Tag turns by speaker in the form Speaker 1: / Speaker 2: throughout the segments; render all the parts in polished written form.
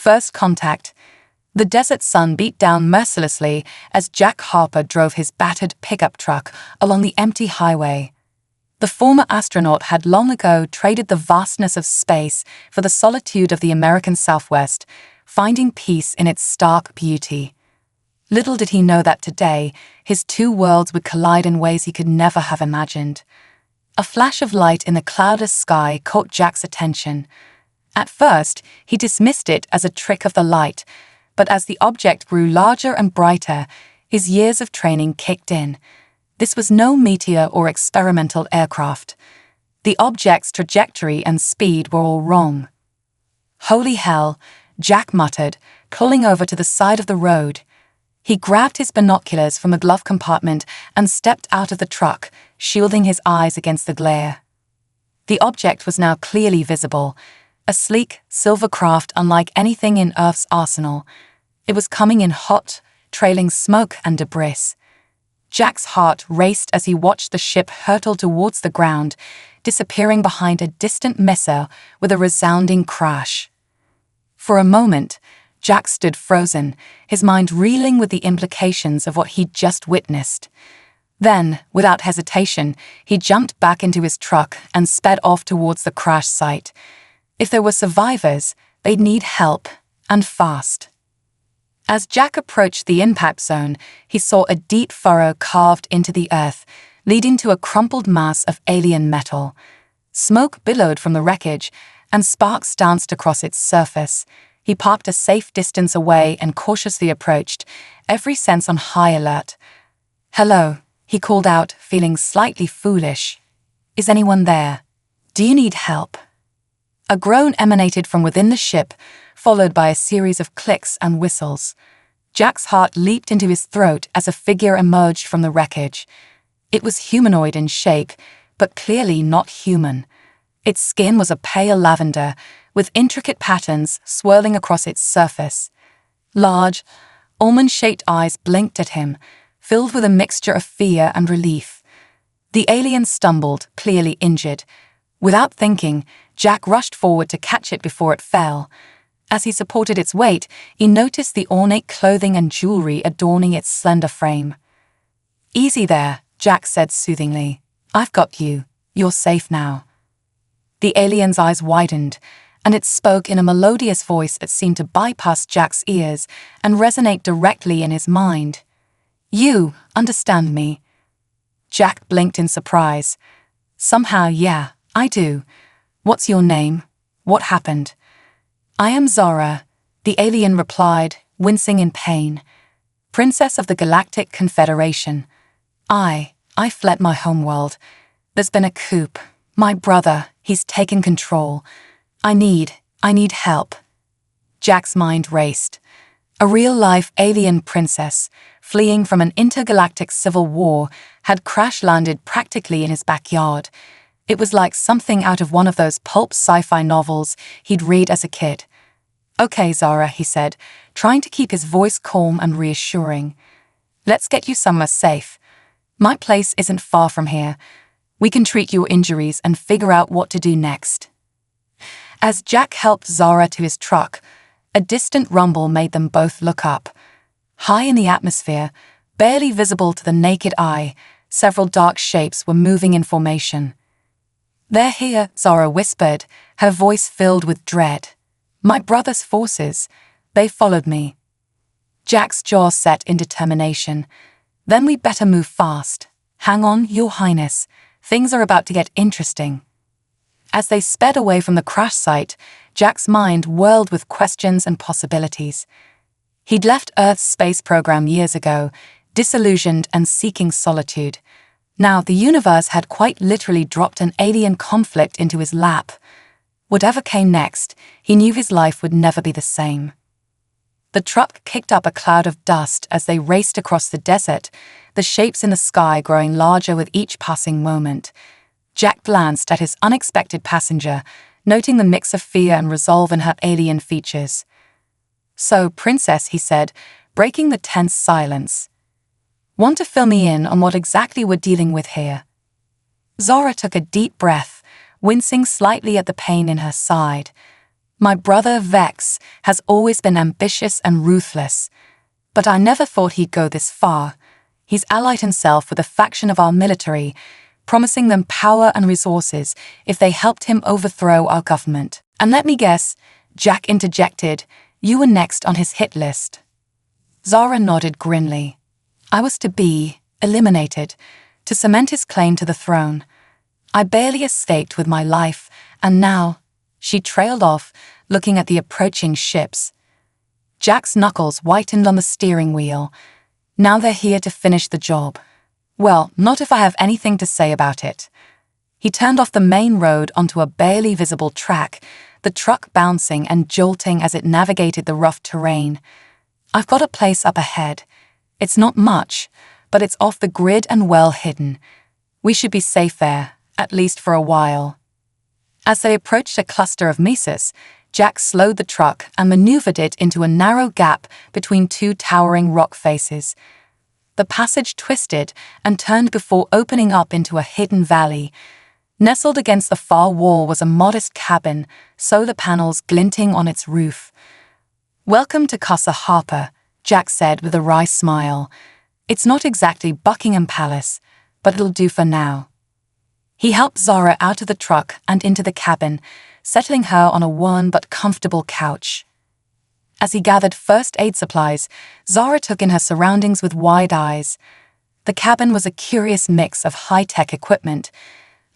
Speaker 1: First contact. The desert sun beat down mercilessly as Jack Harper drove his battered pickup truck along the empty highway. The former astronaut had long ago traded the vastness of space for the solitude of the American Southwest, finding peace in its stark beauty. Little did he know that today, his two worlds would collide in ways he could never have imagined. A flash of light in the cloudless sky caught Jack's attention. At first, he dismissed it as a trick of the light, but as the object grew larger and brighter, his years of training kicked in. This was no meteor or experimental aircraft. The object's trajectory and speed were all wrong. "Holy hell," Jack muttered, pulling over to the side of the road. He grabbed his binoculars from the glove compartment and stepped out of the truck, shielding his eyes against the glare. The object was now clearly visible, a sleek, silver craft unlike anything in Earth's arsenal. It was coming in hot, trailing smoke and debris. Jack's heart raced as he watched the ship hurtle towards the ground, disappearing behind a distant missile with a resounding crash. For a moment, Jack stood frozen, his mind reeling with the implications of what he'd just witnessed. Then, without hesitation, he jumped back into his truck and sped off towards the crash site. If there were survivors, they'd need help, and fast. As Jack approached the impact zone, he saw a deep furrow carved into the earth, leading to a crumpled mass of alien metal. Smoke billowed from the wreckage, and sparks danced across its surface. He parked a safe distance away and cautiously approached, every sense on high alert. "Hello," he called out, feeling slightly foolish. "Is anyone there? Do you need help?" A groan emanated from within the ship, followed by a series of clicks and whistles. Jack's heart leaped into his throat as a figure emerged from the wreckage. It was humanoid in shape, but clearly not human. Its skin was a pale lavender, with intricate patterns swirling across its surface. Large, almond-shaped eyes blinked at him, filled with a mixture of fear and relief. The alien stumbled, clearly injured. Without thinking, Jack rushed forward to catch it before it fell. As he supported its weight, he noticed the ornate clothing and jewelry adorning its slender frame. "Easy there," Jack said soothingly. "I've got you. You're safe now." The alien's eyes widened, and it spoke in a melodious voice that seemed to bypass Jack's ears and resonate directly in his mind. "You understand me?" Jack blinked in surprise. "Somehow, yeah, I do. What's your name? What happened?" "I am Zara," the alien replied, wincing in pain. "Princess of the Galactic Confederation. I fled my homeworld. There's been a coup. My brother, he's taken control. I need help." Jack's mind raced. A real-life alien princess, fleeing from an intergalactic civil war, had crash-landed practically in his backyard. It was like something out of one of those pulp sci-fi novels he'd read as a kid. "Okay, Zara," he said, trying to keep his voice calm and reassuring. "Let's get you somewhere safe. My place isn't far from here. We can treat your injuries and figure out what to do next." As Jack helped Zara to his truck, a distant rumble made them both look up. High in the atmosphere, barely visible to the naked eye, several dark shapes were moving in formation. "They're here," Zara whispered, her voice filled with dread. "My brother's forces. They followed me." Jack's jaw set in determination. "Then we better move fast. Hang on, Your Highness. Things are about to get interesting." As they sped away from the crash site, Jack's mind whirled with questions and possibilities. He'd left Earth's space program years ago, disillusioned and seeking solitude. Now the universe had quite literally dropped an alien conflict into his lap. Whatever came next, he knew his life would never be the same. The truck kicked up a cloud of dust as they raced across the desert, the shapes in the sky growing larger with each passing moment. Jack glanced at his unexpected passenger, noting the mix of fear and resolve in her alien features. "So, Princess," he said, breaking the tense silence. "Want to fill me in on what exactly we're dealing with here?" Zara took a deep breath, wincing slightly at the pain in her side. My brother, Vex, has always been ambitious and ruthless, but I never thought he'd go this far. He's allied himself with a faction of our military, promising them power and resources if they helped him overthrow our government. And let me guess, Jack interjected, you were next on his hit list. Zara nodded grimly. I was to be eliminated, to cement his claim to the throne. I barely escaped with my life, and now, she trailed off, looking at the approaching ships. Jack's knuckles whitened on the steering wheel. Now they're here to finish the job. Well, not if I have anything to say about it. He turned off the main road onto a barely visible track, the truck bouncing and jolting as it navigated the rough terrain. I've got a place up ahead. It's not much, but it's off the grid and well hidden. We should be safe there, at least for a while. As they approached a cluster of mesas, Jack slowed the truck and maneuvered it into a narrow gap between two towering rock faces. The passage twisted and turned before opening up into a hidden valley. Nestled against the far wall was a modest cabin, solar panels glinting on its roof. Welcome to Casa Harper, Jack said with a wry smile. It's not exactly Buckingham Palace, but it'll do for now. He helped Zara out of the truck and into the cabin, settling her on a worn but comfortable couch. As he gathered first aid supplies, Zara took in her surroundings with wide eyes. The cabin was a curious mix of high-tech equipment,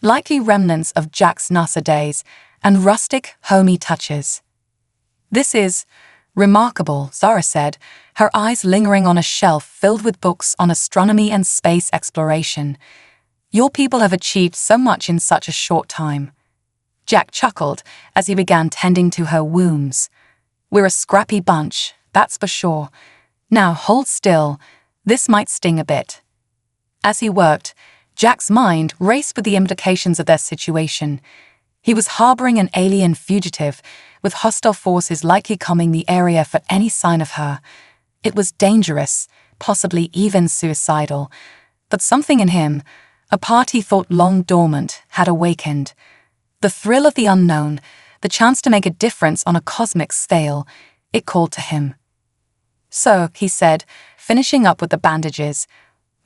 Speaker 1: likely remnants of Jack's NASA days, and rustic, homey touches. This is remarkable, Zara said, her eyes lingering on a shelf filled with books on astronomy and space exploration. Your people have achieved so much in such a short time. Jack chuckled as he began tending to her wounds. We're a scrappy bunch, that's for sure. Now hold still, this might sting a bit. As he worked, Jack's mind raced with the implications of their situation. He was harboring an alien fugitive, with hostile forces likely combing the area for any sign of her. It was dangerous, possibly even suicidal. But something in him, a part he thought long dormant, had awakened. The thrill of the unknown, the chance to make a difference on a cosmic scale, it called to him. So, he said, finishing up with the bandages,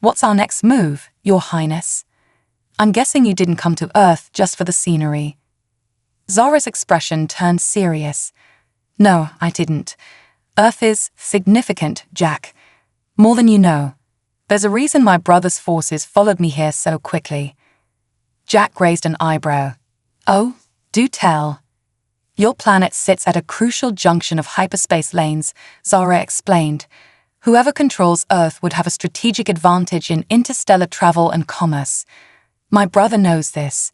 Speaker 1: what's our next move, Your Highness? I'm guessing you didn't come to Earth just for the scenery. Zara's expression turned serious. No, I didn't. Earth is significant, Jack. More than you know. There's a reason my brother's forces followed me here so quickly. Jack raised an eyebrow. Oh, do tell. Your planet sits at a crucial junction of hyperspace lanes, Zara explained. Whoever controls Earth would have a strategic advantage in interstellar travel and commerce. My brother knows this.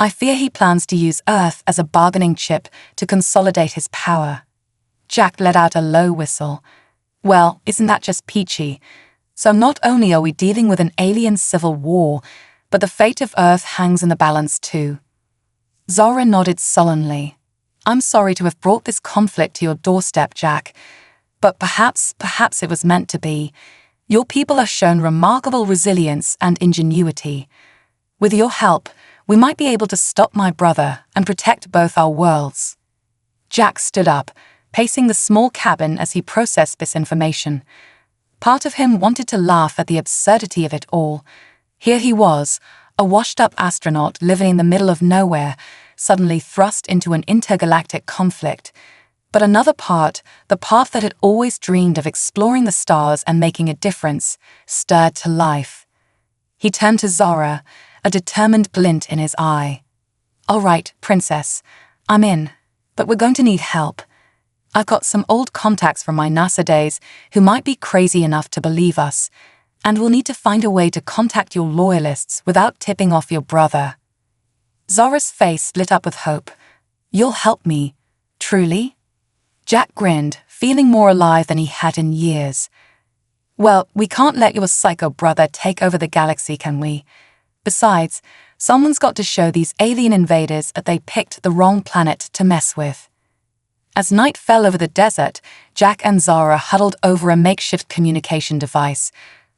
Speaker 1: I fear he plans to use Earth as a bargaining chip to consolidate his power. Jack let out a low whistle. Well, isn't that just peachy? So not only are we dealing with an alien civil war, but the fate of Earth hangs in the balance too. Zara nodded sullenly. I'm sorry to have brought this conflict to your doorstep, Jack, but perhaps it was meant to be. Your people have shown remarkable resilience and ingenuity. With your help, we might be able to stop my brother and protect both our worlds. Jack stood up, pacing the small cabin as he processed this information. Part of him wanted to laugh at the absurdity of it all. Here he was, a washed-up astronaut living in the middle of nowhere, suddenly thrust into an intergalactic conflict. But another part, the part that had always dreamed of exploring the stars and making a difference, stirred to life. He turned to Zara, a determined glint in his eye. All right, Princess, I'm in, but we're going to need help. I've got some old contacts from my NASA days who might be crazy enough to believe us, and we'll need to find a way to contact your loyalists without tipping off your brother. Zara's face lit up with hope. You'll help me, truly? Jack grinned, feeling more alive than he had in years. Well, we can't let your psycho brother take over the galaxy, can we? Besides, someone's got to show these alien invaders that they picked the wrong planet to mess with. As night fell over the desert, Jack and Zara huddled over a makeshift communication device,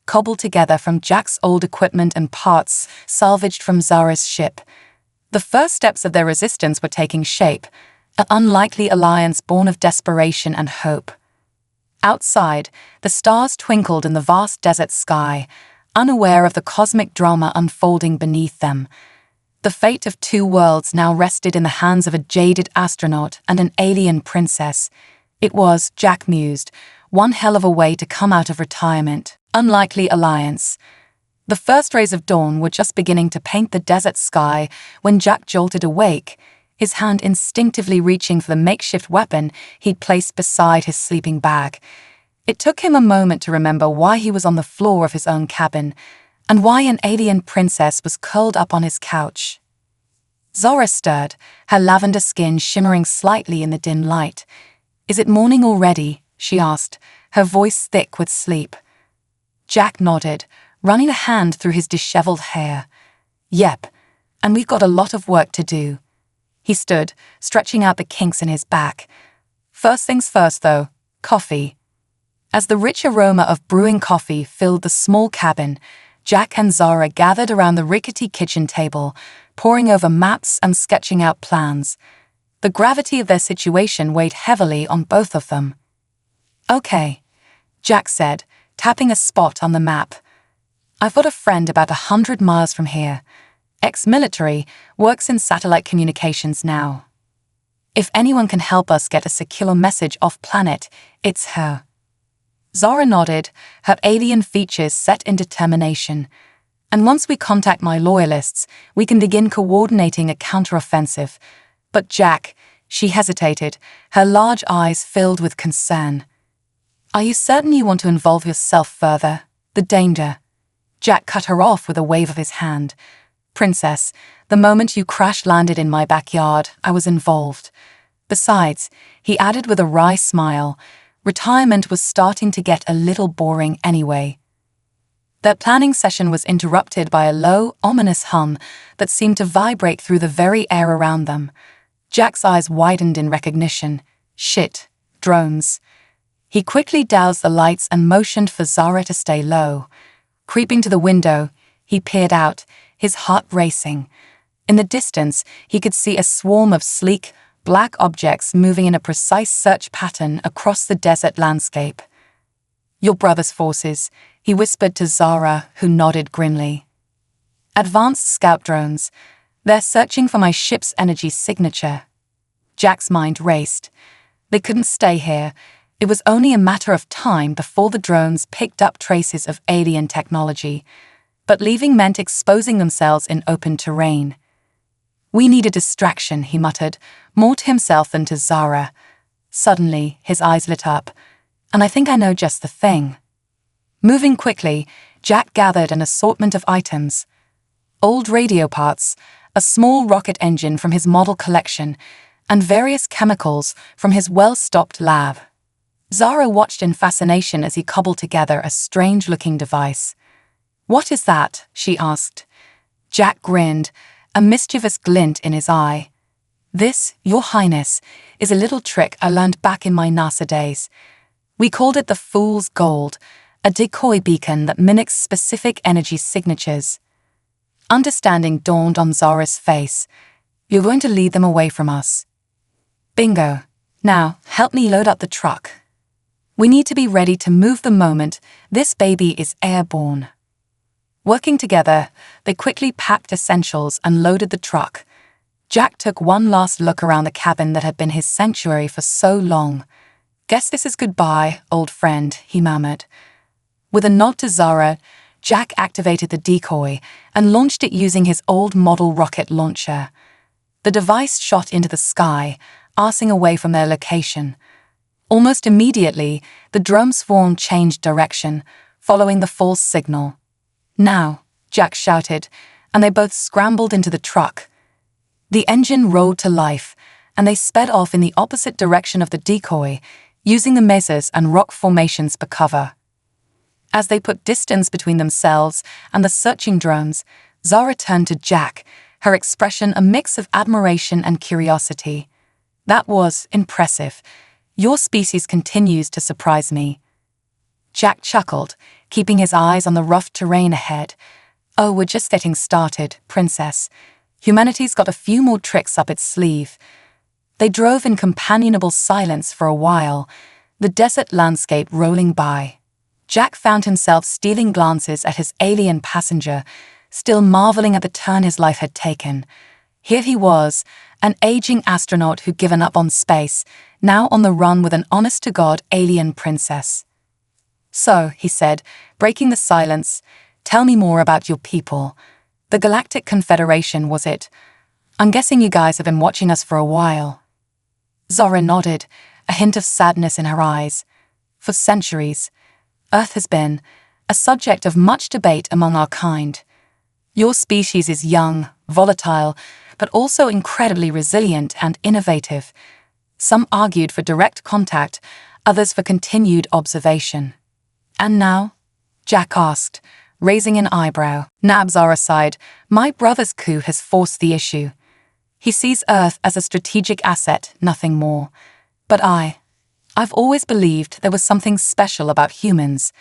Speaker 1: cobbled together from Jack's old equipment and parts salvaged from Zara's ship. The first steps of their resistance were taking shape, an unlikely alliance born of desperation and hope. Outside, the stars twinkled in the vast desert sky, unaware of the cosmic drama unfolding beneath them. The fate of two worlds now rested in the hands of a jaded astronaut and an alien princess. It was, Jack mused, one hell of a way to come out of retirement. Unlikely alliance. The first rays of dawn were just beginning to paint the desert sky when Jack jolted awake, his hand instinctively reaching for the makeshift weapon he'd placed beside his sleeping bag. It took him a moment to remember why he was on the floor of his own cabin, and why an alien princess was curled up on his couch. Zora stirred, her lavender skin shimmering slightly in the dim light. "Is it morning already?" she asked, her voice thick with sleep. Jack nodded, running a hand through his disheveled hair. "Yep, and we've got a lot of work to do." He stood, stretching out the kinks in his back. "First things first, though, coffee." As the rich aroma of brewing coffee filled the small cabin, Jack and Zara gathered around the rickety kitchen table, poring over maps and sketching out plans. The gravity of their situation weighed heavily on both of them. "Okay," Jack said, tapping a spot on the map. "I've got a friend about 100 miles from here. Ex-military, works in satellite communications now. If anyone can help us get a secure message off-planet, it's her." Zara nodded, her alien features set in determination. "And once we contact my loyalists, we can begin coordinating a counteroffensive." "But Jack," she hesitated, her large eyes filled with concern. "Are you certain you want to involve yourself further? The danger." Jack cut her off with a wave of his hand. "Princess, the moment you crash-landed in my backyard, I was involved. Besides," he added with a wry smile, "retirement was starting to get a little boring anyway." Their planning session was interrupted by a low, ominous hum that seemed to vibrate through the very air around them. Jack's eyes widened in recognition. Shit, drones. He quickly doused the lights and motioned for Zara to stay low. Creeping to the window, he peered out, his heart racing. In the distance, he could see a swarm of sleek, black objects moving in a precise search pattern across the desert landscape. "Your brother's forces," he whispered to Zara, who nodded grimly. "Advanced scout drones. They're searching for my ship's energy signature." Jack's mind raced. They couldn't stay here. It was only a matter of time before the drones picked up traces of alien technology. But leaving meant exposing themselves in open terrain. "We need a distraction," he muttered, more to himself than to Zara. Suddenly, his eyes lit up. "And I think I know just the thing." Moving quickly, Jack gathered an assortment of items. Old radio parts, a small rocket engine from his model collection, and various chemicals from his well-stocked lab. Zara watched in fascination as he cobbled together a strange-looking device. "What is that?" she asked. Jack grinned, a mischievous glint in his eye. "This, Your Highness, is a little trick I learned back in my NASA days. We called it the Fool's Gold, a decoy beacon that mimics specific energy signatures." Understanding dawned on Zara's face. "You're going to lead them away from us." "Bingo. Now, help me load up the truck. We need to be ready to move the moment this baby is airborne." Working together, they quickly packed essentials and loaded the truck. Jack took one last look around the cabin that had been his sanctuary for so long. "Guess this is goodbye, old friend," he murmured. With a nod to Zara, Jack activated the decoy and launched it using his old model rocket launcher. The device shot into the sky, arcing away from their location. Almost immediately, the drone swarm changed direction, following the false signal. "Now," Jack shouted, and they both scrambled into the truck. The engine roared to life, and they sped off in the opposite direction of the decoy, using the mesas and rock formations for cover. As they put distance between themselves and the searching drones, Zara turned to Jack, her expression a mix of admiration and curiosity. "That was impressive. Your species continues to surprise me." Jack chuckled, keeping his eyes on the rough terrain ahead. "Oh, we're just getting started, Princess. Humanity's got a few more tricks up its sleeve." They drove in companionable silence for a while, the desert landscape rolling by. Jack found himself stealing glances at his alien passenger, still marveling at the turn his life had taken. Here he was, an aging astronaut who'd given up on space, now on the run with an honest-to-God alien princess. "So," he said, breaking the silence, "tell me more about your people. The Galactic Confederation, was it? I'm guessing you guys have been watching us for a while." Zara nodded, a hint of sadness in her eyes. "For centuries, Earth has been a subject of much debate among our kind. Your species is young, volatile, but also incredibly resilient and innovative. Some argued for direct contact, others for continued observation." "And now?" Jack asked, raising an eyebrow. Zara sighed. "My brother's coup has forced the issue. He sees Earth as a strategic asset, nothing more. But I've always believed there was something special about humans.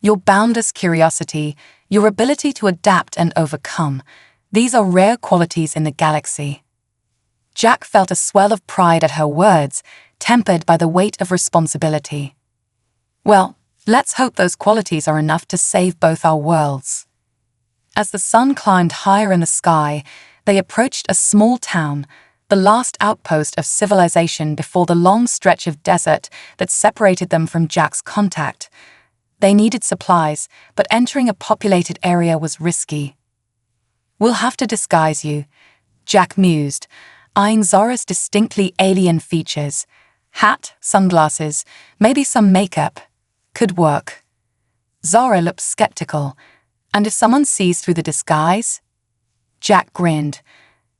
Speaker 1: Your boundless curiosity, your ability to adapt and overcome. These are rare qualities in the galaxy." Jack felt a swell of pride at her words, tempered by the weight of responsibility. "Well, let's hope those qualities are enough to save both our worlds." As the sun climbed higher in the sky, they approached a small town, the last outpost of civilization before the long stretch of desert that separated them from Jack's contact. They needed supplies, but entering a populated area was risky. "We'll have to disguise you," Jack mused, eyeing Zara's distinctly alien features. Hat, sunglasses, maybe some makeup. Could work. Zara looked skeptical. "And if someone sees through the disguise?" Jack grinned.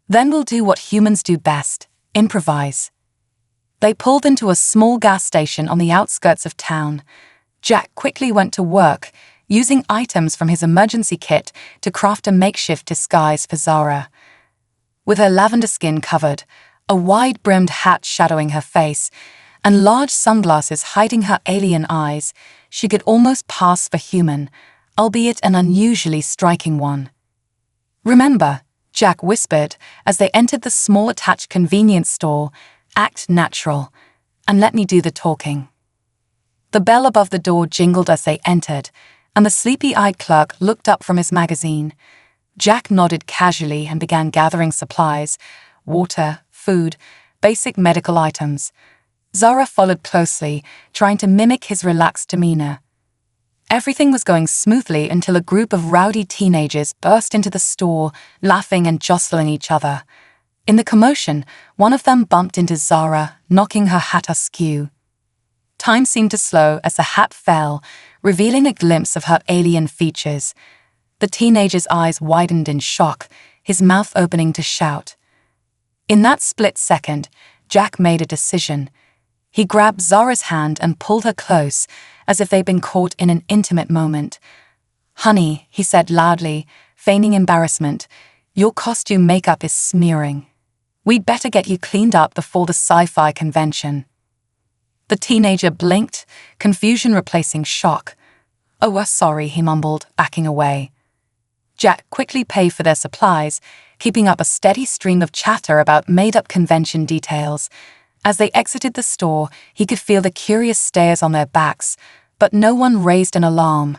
Speaker 1: "Then we'll do what humans do best, improvise." They pulled into a small gas station on the outskirts of town. Jack quickly went to work, using items from his emergency kit to craft a makeshift disguise for Zara. With her lavender skin covered, a wide-brimmed hat shadowing her face, and large sunglasses hiding her alien eyes, she could almost pass for human, albeit an unusually striking one. "Remember," Jack whispered as they entered the small attached convenience store, "act natural, and let me do the talking." The bell above the door jingled as they entered, and the sleepy-eyed clerk looked up from his magazine. Jack nodded casually and began gathering supplies, water, food, basic medical items. Zara followed closely, trying to mimic his relaxed demeanor. Everything was going smoothly until a group of rowdy teenagers burst into the store, laughing and jostling each other. In the commotion, one of them bumped into Zara, knocking her hat askew. Time seemed to slow as the hat fell, revealing a glimpse of her alien features. The teenager's eyes widened in shock, his mouth opening to shout. In that split second, Jack made a decision. He grabbed Zara's hand and pulled her close, as if they'd been caught in an intimate moment. "Honey," he said loudly, feigning embarrassment, "your costume makeup is smearing. We'd better get you cleaned up before the Sci-Fi convention." The teenager blinked, confusion replacing shock. "Oh, we're sorry," he mumbled, backing away. Jack quickly paid for their supplies, keeping up a steady stream of chatter about made-up convention details. As they exited the store, he could feel the curious stares on their backs, but no one raised an alarm.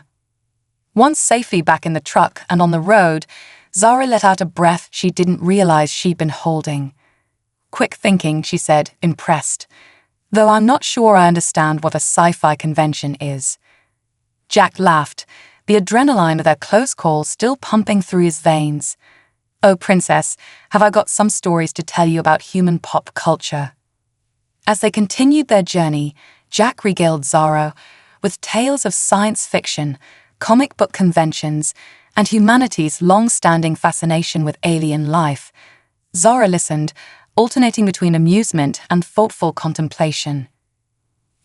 Speaker 1: Once safely back in the truck and on the road, Zara let out a breath she didn't realize she'd been holding. "Quick thinking," she said, impressed. "Though I'm not sure I understand what a Sci-Fi convention is." Jack laughed, the adrenaline of their close call still pumping through his veins. "Oh, Princess, have I got some stories to tell you about human pop culture." As they continued their journey, Jack regaled Zara with tales of science fiction, comic book conventions, and humanity's long-standing fascination with alien life. Zara listened, alternating between amusement and thoughtful contemplation.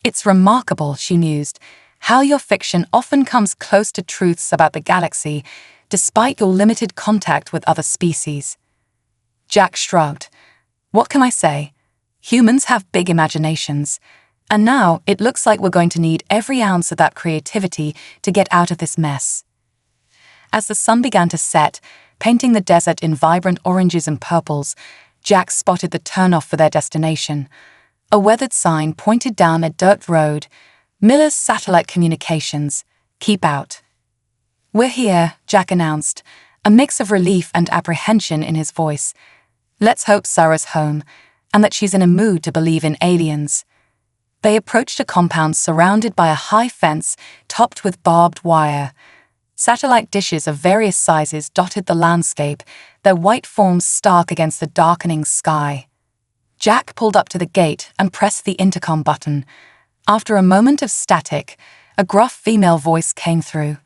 Speaker 1: "It's remarkable," she mused, "how your fiction often comes close to truths about the galaxy, despite your limited contact with other species." Jack shrugged. "What can I say? Humans have big imaginations, and now it looks like we're going to need every ounce of that creativity to get out of this mess." As the sun began to set, painting the desert in vibrant oranges and purples, Jack spotted the turnoff for their destination. A weathered sign pointed down a dirt road. Miller's Satellite Communications. Keep out. We're here, Jack announced, a mix of relief and apprehension in his voice. Let's hope Sarah's home, and that she's in a mood to believe in aliens. They approached a compound surrounded by a high fence topped with barbed wire. Satellite dishes of various sizes dotted the landscape, their white forms stark against the darkening sky. Jack pulled up to the gate and pressed the intercom button. After a moment of static, a gruff female voice came through.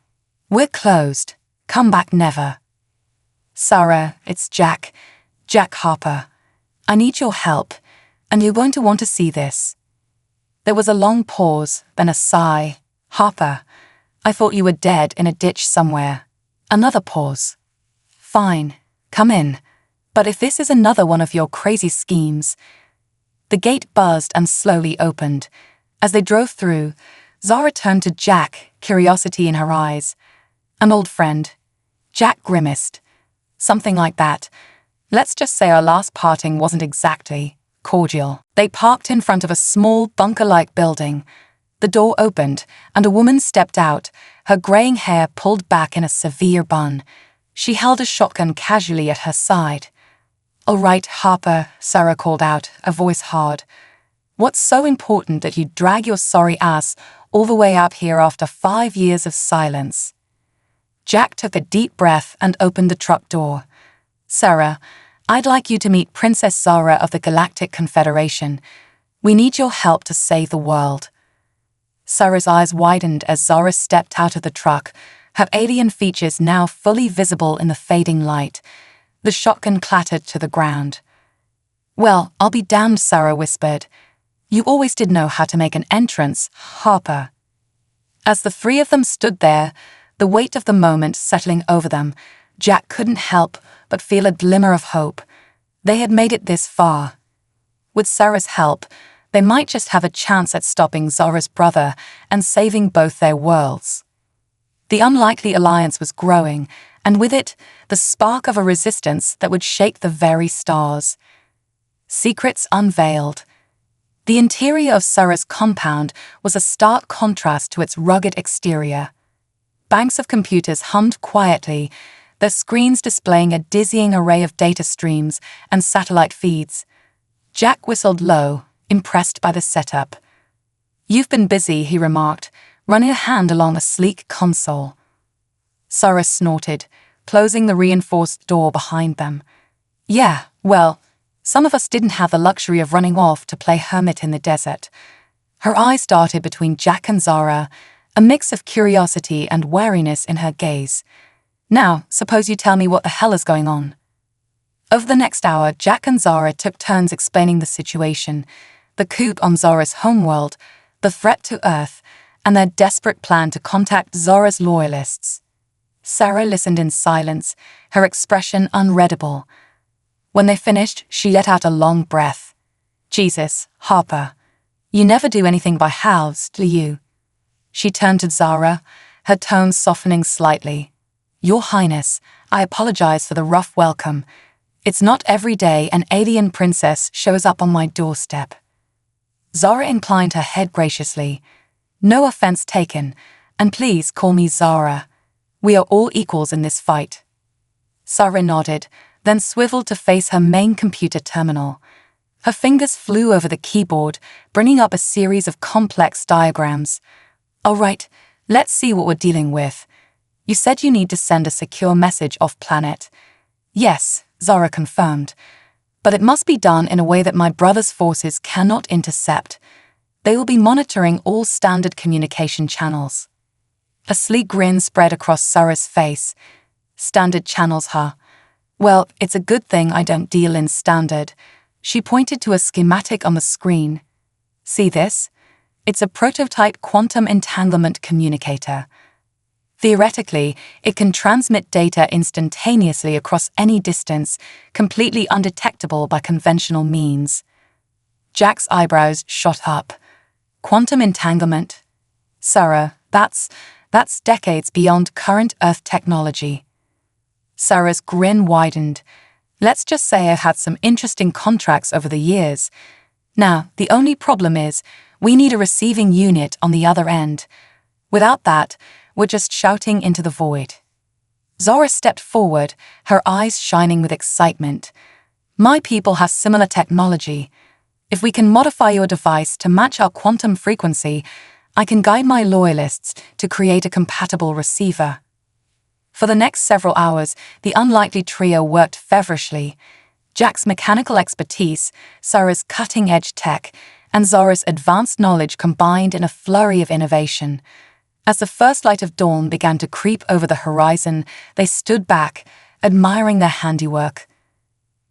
Speaker 1: We're closed. Come back never. Sarah, it's Jack. Jack Harper. I need your help, and you're going to want to see this. There was a long pause, then a sigh. Harper, I thought you were dead in a ditch somewhere. Another pause. Fine, come in. But if this is another one of your crazy schemes... The gate buzzed and slowly opened. As they drove through, Zara turned to Jack, curiosity in her eyes. An old friend. Jack grimaced. Something like that. Let's just say our last parting wasn't exactly cordial. They parked in front of a small bunker-like building. The door opened, and a woman stepped out, her graying hair pulled back in a severe bun. She held a shotgun casually at her side. All right, Harper, Sarah called out, a voice hard. What's so important that you drag your sorry ass all the way up here after 5 years of silence? Jack took a deep breath and opened the truck door. Sarah, I'd like you to meet Princess Zara of the Galactic Confederation. We need your help to save the world. Sarah's eyes widened as Zara stepped out of the truck, her alien features now fully visible in the fading light. The shotgun clattered to the ground. Well, I'll be damned, Sarah whispered. You always did know how to make an entrance, Harper. As the three of them stood there, the weight of the moment settling over them, Jack couldn't help but feel a glimmer of hope. They had made it this far. With Sarah's help, they might just have a chance at stopping Zara's brother and saving both their worlds. The unlikely alliance was growing, and with it, the spark of a resistance that would shake the very stars. Secrets unveiled. The interior of Sarah's compound was a stark contrast to its rugged exterior. Banks of computers hummed quietly, their screens displaying a dizzying array of data streams and satellite feeds. Jack whistled low, impressed by the setup. You've been busy, he remarked, running a hand along a sleek console. Sarah snorted, closing the reinforced door behind them. Yeah, well, some of us didn't have the luxury of running off to play hermit in the desert. Her eyes darted between Jack and Zara, a mix of curiosity and wariness in her gaze. Now, suppose you tell me what the hell is going on. Over the next hour, Jack and Zara took turns explaining the situation, the coup on Zara's homeworld, the threat to Earth, and their desperate plan to contact Zara's loyalists. Sarah listened in silence, her expression unreadable. When they finished, she let out a long breath. Jesus, Harper, you never do anything by halves, do you? She turned to Zara, her tone softening slightly. Your Highness, I apologize for the rough welcome. It's not every day an alien princess shows up on my doorstep. Zara inclined her head graciously. No offense taken, and please call me Zara. We are all equals in this fight. Sarah nodded, then swiveled to face her main computer terminal. Her fingers flew over the keyboard, bringing up a series of complex diagrams. All right, let's see what we're dealing with. You said you need to send a secure message off-planet. Yes, Zara confirmed. But it must be done in a way that my brother's forces cannot intercept. They will be monitoring all standard communication channels. A sleek grin spread across Sarah's face. Standard channels, huh? Well, it's a good thing I don't deal in standard. She pointed to a schematic on the screen. See this? It's a prototype quantum entanglement communicator. Theoretically, it can transmit data instantaneously across any distance, completely undetectable by conventional means. Jack's eyebrows shot up. Quantum entanglement? Sarah, that's decades beyond current Earth technology. Sarah's grin widened. Let's just say I've had some interesting contracts over the years. Now, the only problem is, we need a receiving unit on the other end. Without that, we're just shouting into the void. Zara stepped forward, her eyes shining with excitement. My people have similar technology. If we can modify your device to match our quantum frequency, I can guide my loyalists to create a compatible receiver. For the next several hours, the unlikely trio worked feverishly. Jack's mechanical expertise, Sarah's cutting-edge tech, and Zara's advanced knowledge combined in a flurry of innovation. As the first light of dawn began to creep over the horizon, they stood back, admiring their handiwork.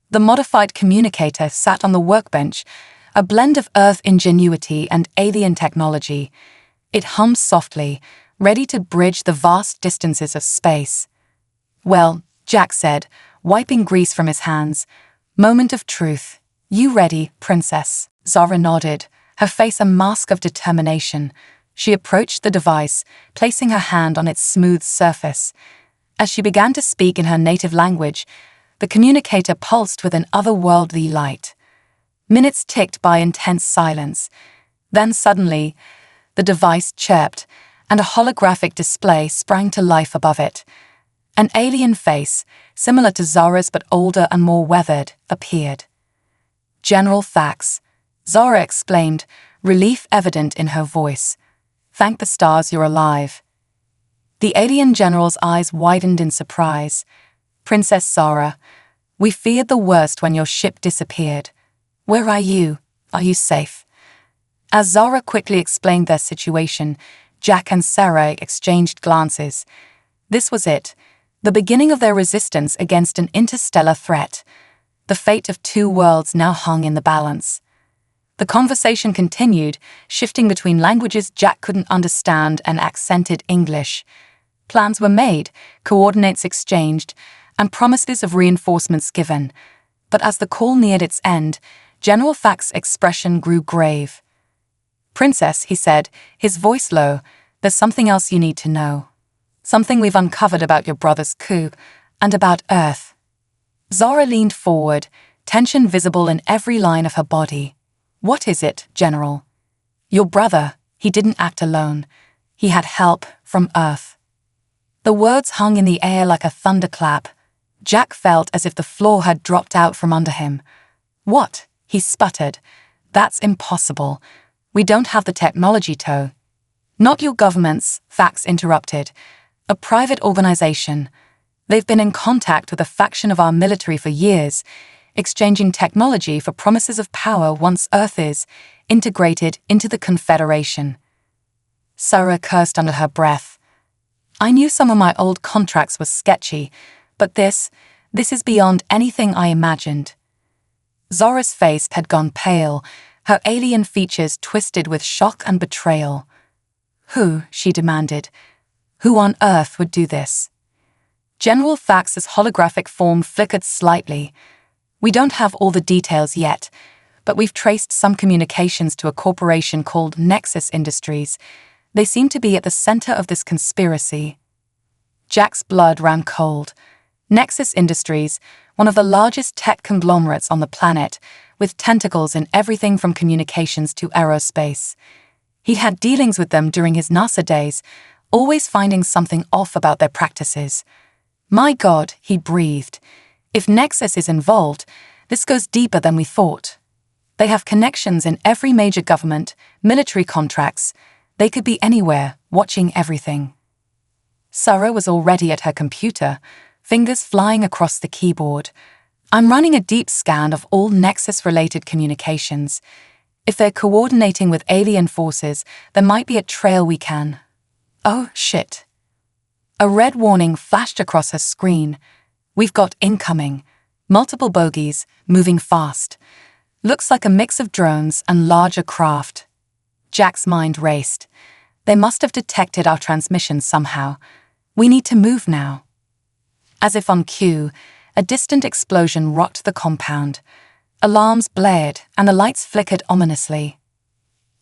Speaker 1: The modified communicator sat on the workbench, a blend of Earth ingenuity and alien technology. It hummed softly, ready to bridge the vast distances of space. "Well," Jack said, wiping grease from his hands. "Moment of truth. You ready, Princess?" Zara nodded, her face a mask of determination. She approached the device, placing her hand on its smooth surface. As she began to speak in her native language, the communicator pulsed with an otherworldly light. Minutes ticked by intense silence. Then suddenly, the device chirped, and a holographic display sprang to life above it. An alien face, similar to Zara's but older and more weathered, appeared. "General Thax," Zara exclaimed, relief evident in her voice. "Thank the stars you're alive." The alien general's eyes widened in surprise. "Princess Zara, we feared the worst when your ship disappeared. Where are you? Are you safe?" As Zara quickly explained their situation, Jack and Sarah exchanged glances. This was it, the beginning of their resistance against an interstellar threat. The fate of two worlds now hung in the balance. The conversation continued, shifting between languages Jack couldn't understand and accented English. Plans were made, coordinates exchanged, and promises of reinforcements given. But as the call neared its end, General Thax's expression grew grave. "Princess," he said, his voice low, "there's something else you need to know. Something we've uncovered about your brother's coup, and about Earth." Zara leaned forward, tension visible in every line of her body. "What is it, General?" "Your brother, he didn't act alone. He had help from Earth." The words hung in the air like a thunderclap. Jack felt as if the floor had dropped out from under him. "What?" he sputtered. "That's impossible. We don't have the technology to." "Not your governments," Thax interrupted. "A private organization. They've been in contact with a faction of our military for years, exchanging technology for promises of power once Earth is integrated into the Confederation." Sarah cursed under her breath. "I knew some of my old contracts were sketchy, but this is beyond anything I imagined." Zora's face had gone pale, her alien features twisted with shock and betrayal. "Who," she demanded, "who on Earth would do this?" General Thax's holographic form flickered slightly. "We don't have all the details yet, but we've traced some communications to a corporation called Nexus Industries. They seem to be at the center of this conspiracy." Jack's blood ran cold. Nexus Industries, one of the largest tech conglomerates on the planet, with tentacles in everything from communications to aerospace. He'd had dealings with them during his NASA days, always finding something off about their practices. "My God," he breathed. "If Nexus is involved, this goes deeper than we thought. They have connections in every major government, military contracts. They could be anywhere, watching everything." Sarah was already at her computer, fingers flying across the keyboard. "I'm running a deep scan of all Nexus-related communications. If they're coordinating with alien forces, there might be a trail we can..." "Oh, shit." A red warning flashed across her screen. "We've got incoming. Multiple bogies, moving fast. Looks like a mix of drones and larger craft." Jack's mind raced. "They must have detected our transmission somehow. We need to move now." As if on cue, a distant explosion rocked the compound. Alarms blared and the lights flickered ominously.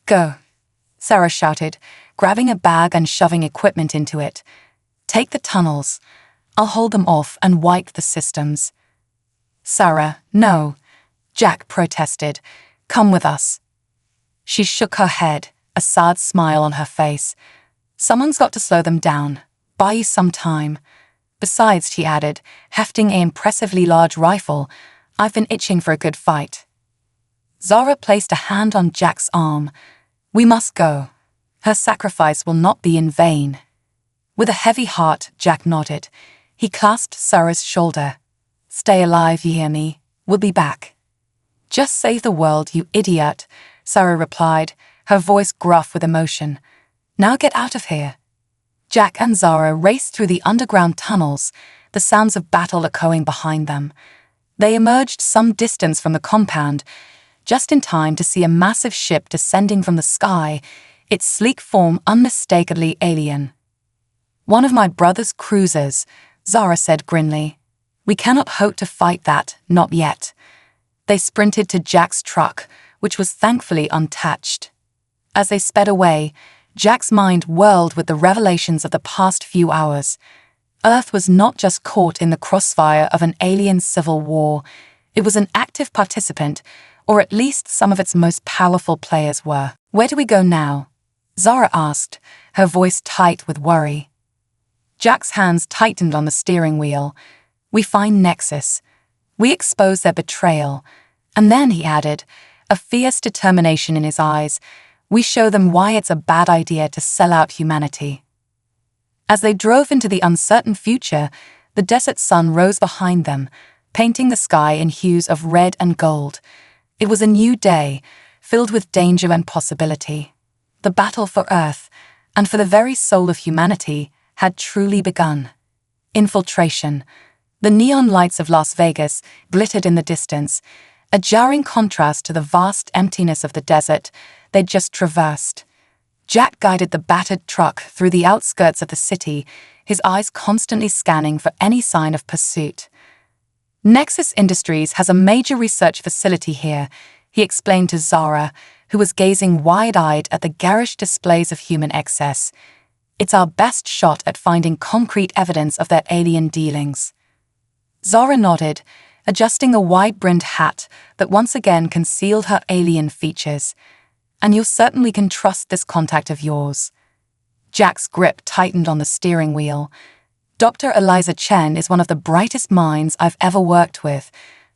Speaker 1: "Go," Sarah shouted, grabbing a bag and shoving equipment into it. "Take the tunnels. I'll hold them off and wipe the systems." Sarah, no, Jack protested. Come with us. She shook her head, a sad smile on her face. Someone's got to slow them down. Buy you some time. Besides, she added, hefting an impressively large rifle, I've been itching for a good fight. Zara placed a hand on Jack's arm. We must go. Her sacrifice will not be in vain. With a heavy heart, Jack nodded. He clasped Sarah's shoulder. Stay alive, you hear me? We'll be back. Just save the world, you idiot, Sarah replied, her voice gruff with emotion. Now get out of here. Jack and Zara raced through the underground tunnels, the sounds of battle echoing behind them. They emerged some distance from the compound, just in time to see a massive ship descending from the sky, its sleek form unmistakably alien. One of my brother's cruisers, Zara said grimly. We cannot hope to fight that, not yet. They sprinted to Jack's truck, which was thankfully untouched. As they sped away, Jack's mind whirled with the revelations of the past few hours. Earth was not just caught in the crossfire of an alien civil war, it was an active participant, or at least some of its most powerful players were. Where do we go now? Zara asked, her voice tight with worry. Jack's hands tightened on the steering wheel. We find Nexus. We expose their betrayal. And then, he added, a fierce determination in his eyes, we show them why it's a bad idea to sell out humanity. As they drove into the uncertain future, the desert sun rose behind them, painting the sky in hues of red and gold. It was a new day, filled with danger and possibility. The battle for Earth, and for the very soul of humanity, had truly begun. Infiltration. The neon lights of Las Vegas glittered in the distance, a jarring contrast to the vast emptiness of the desert they'd just traversed. Jack guided the battered truck through the outskirts of the city, his eyes constantly scanning for any sign of pursuit. Nexus Industries has a major research facility here, he explained to Zara, who was gazing wide-eyed at the garish displays of human excess. It's our best shot at finding concrete evidence of their alien dealings. Zara nodded, adjusting a wide-brimmed hat that once again concealed her alien features. And you certainly can trust this contact of yours. Jack's grip tightened on the steering wheel. Dr. Eliza Chen is one of the brightest minds I've ever worked with.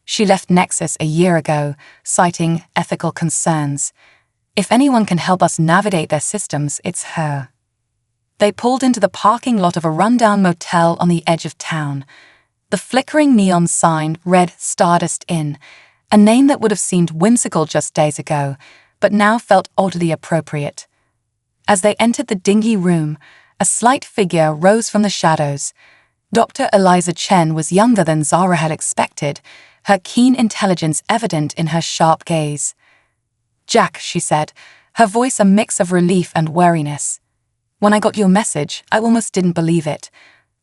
Speaker 1: She left Nexus a year ago, citing ethical concerns. If anyone can help us navigate their systems, it's her. They pulled into the parking lot of a rundown motel on the edge of town. The flickering neon sign read Stardust Inn, a name that would have seemed whimsical just days ago, but now felt oddly appropriate. As they entered the dingy room, a slight figure rose from the shadows. Dr. Eliza Chen was younger than Zara had expected, her keen intelligence evident in her sharp gaze. Jack, she said, her voice a mix of relief and wariness. When I got your message, I almost didn't believe it.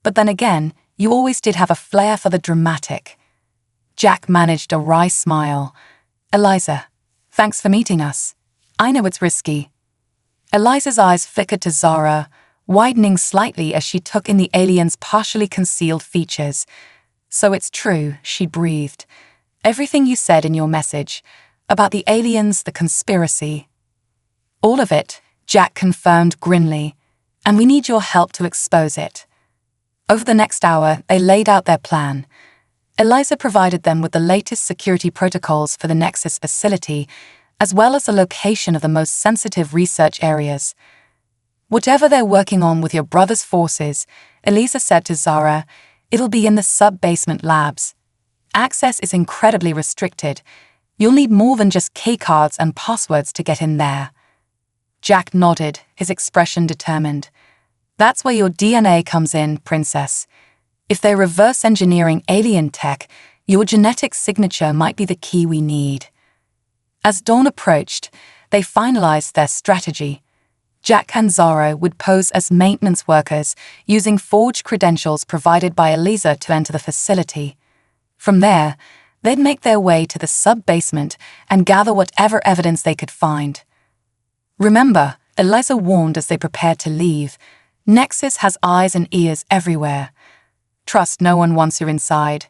Speaker 1: But then again, you always did have a flair for the dramatic. Jack managed a wry smile. Eliza, thanks for meeting us. I know it's risky. Eliza's eyes flickered to Zara, widening slightly as she took in the alien's partially concealed features. So it's true, she breathed. Everything you said in your message, about the aliens, the conspiracy. All of it, Jack confirmed grimly, and we need your help to expose it. Over the next hour, they laid out their plan. Eliza provided them with the latest security protocols for the Nexus facility, as well as the location of the most sensitive research areas. Whatever they're working on with your brother's forces, Eliza said to Zara, it'll be in the sub-basement labs. Access is incredibly restricted. You'll need more than just keycards and passwords to get in there. Jack nodded, his expression determined. That's where your DNA comes in, Princess. If they're reverse engineering alien tech, your genetic signature might be the key we need. As dawn approached, they finalized their strategy. Jack and Zara would pose as maintenance workers, using forged credentials provided by Eliza to enter the facility. From there, they'd make their way to the sub-basement and gather whatever evidence they could find. Remember, Eliza warned as they prepared to leave, Nexus has eyes and ears everywhere. Trust no one once you're inside.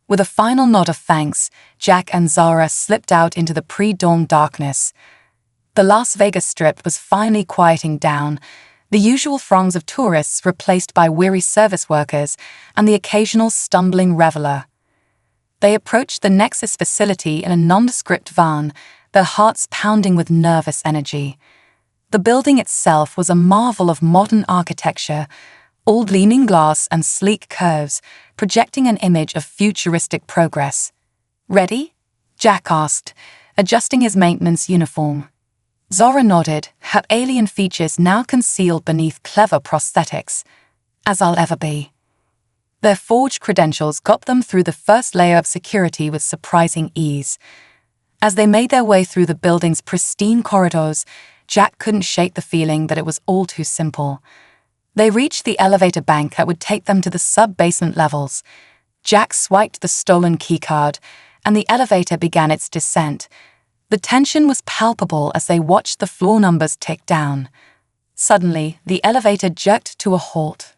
Speaker 1: With a final nod of thanks, Jack and Zara slipped out into the pre-dawn darkness. The Las Vegas Strip was finally quieting down, the usual throngs of tourists replaced by weary service workers and the occasional stumbling reveler. They approached the Nexus facility in a nondescript van, their hearts pounding with nervous energy. The building itself was a marvel of modern architecture, all gleaming glass and sleek curves, projecting an image of futuristic progress. "Ready?" Jack asked, adjusting his maintenance uniform. Zara nodded, her alien features now concealed beneath clever prosthetics. "As I'll ever be." Their forged credentials got them through the first layer of security with surprising ease. As they made their way through the building's pristine corridors, Jack couldn't shake the feeling that it was all too simple. They reached the elevator bank that would take them to the sub-basement levels. Jack swiped the stolen keycard, and the elevator began its descent. The tension was palpable as they watched the floor numbers tick down. Suddenly, the elevator jerked to a halt.